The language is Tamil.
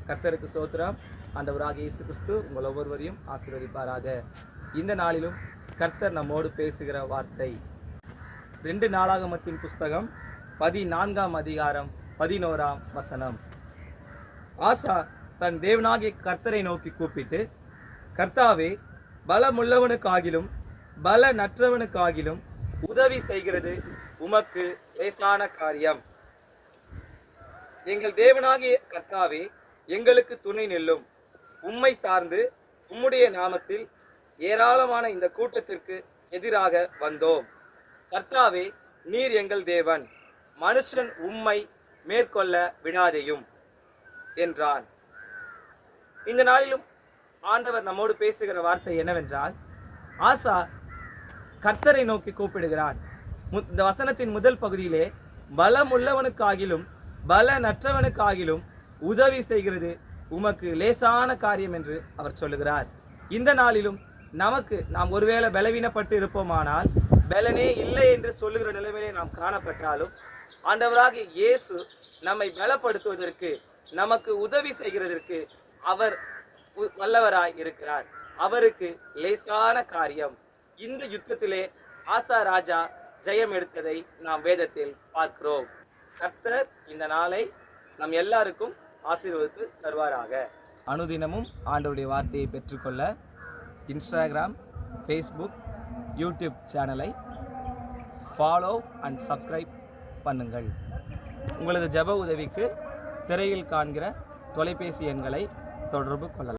கர்த்தருக்கு ஸ்தோத்திரம். ஆண்டவராகிய இயேசு கிறிஸ்து உங்கள் ஒவ்வொருவரையும் ஆசீர்வதிப்பாராக. இந்த நாளிலும் கர்த்தர் நம்மோடு பேசுகிற வார்த்தை 2 நாளாகமத்தின் புஸ்தகம் 14ஆம் அதிகாரம் 11ஆம் வசனம். ஆசா தன் தேவனாகிய கர்த்தரை நோக்கி கூப்பிட்டு, கர்த்தாவே, பலமுள்ளவனுக்காகிலும் பலனற்றவனுக்காகிலும் உதவி செய்கிறது உமக்கு லேசான காரியம். எங்கள் தேவனாகிய கர்த்தாவே, எங்களுக்கு துணை நில்லும். உம்மை சார்ந்து உம்முடைய நாமத்தில் ஏராளமான இந்த கூட்டத்திற்கு எதிராக வந்தோம். கர்த்தாவே, நீர் எங்கள் தேவன், மனுஷன் உம்மை மேற்கொள்ள விடாதேயும் என்றான். இந்த நாளிலும் ஆண்டவர் நம்மோடு பேசுகிற வார்த்தை என்னவென்றால், ஆசா கர்த்தரை நோக்கி கூப்பிடுகிறான். இந்த வசனத்தின் முதல் பகுதியிலே பலமுள்ளவனுக்காகிலும் பலனற்றவனுக்காகிலும் உதவி செய்கிறது உமக்கு லேசான காரியம் என்று அவர் சொல்லுகிறார். இந்த நாளிலும் நாம் ஒருவேளை பலவீனப்பட்டு இருப்போமானால், பலனே இல்லை என்று சொல்லுகிற நிலைமையிலே நாம் காணப்பட்டாலும், ஆண்டவராகிய இயேசு நம்மை பலப்படுத்துவதற்கு, நமக்கு உதவி செய்கிறதற்கு அவர் வல்லவராய் இருக்கிறார். அவருக்கு லேசான காரியம். இந்த யுத்தத்திலே ஆசா ராஜா ஜெயம் எடுத்ததை நாம் வேதத்தில் பார்க்கிறோம். கர்த்தர் இந்த நாளை நம் எல்லாருக்கும் ஆசீர்வதித்து தருவாராக. அனுதினமும் ஆண்டவருடைய வார்த்தையை பெற்றுக்கொள்ள இன்ஸ்டாகிராம், ஃபேஸ்புக், யூடியூப் சேனலை ஃபாலோ அண்ட் சப்ஸ்கிரைப் பண்ணுங்கள். உங்களது ஜெப உதவிக்கு திரையில் காண்கிற தொலைபேசி எண்களை தொடர்பு கொள்ளலாம்.